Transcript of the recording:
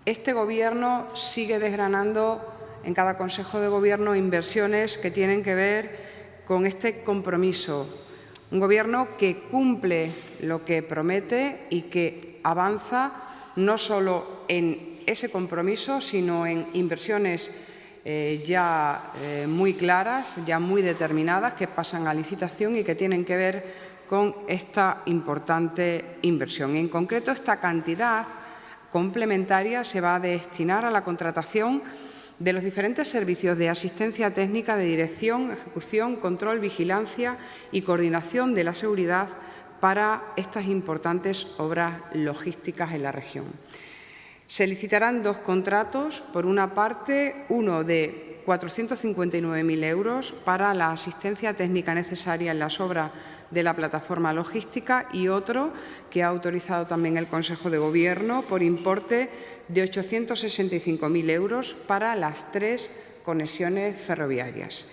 Este Gobierno sigue desgranando en cada Consejo de Gobierno inversiones que tienen que ver con este compromiso. Un Gobierno que cumple lo que promete y que avanza no solo en ese compromiso, sino en inversiones ya muy claras, ya muy determinadas, que pasan a licitación y que tienen que ver con esta importante inversión. En concreto, esta cantidad complementaria se va a destinar a la contratación de los diferentes servicios de asistencia técnica, de dirección, ejecución, control, vigilancia y coordinación de la seguridad para estas importantes obras logísticas en la región. Se licitarán 2 contratos, por una parte, uno de 459.000 euros para la asistencia técnica necesaria en las obras de la plataforma logística y otro que ha autorizado también el Consejo de Gobierno por importe de 865.000 euros para las 3 conexiones ferroviarias.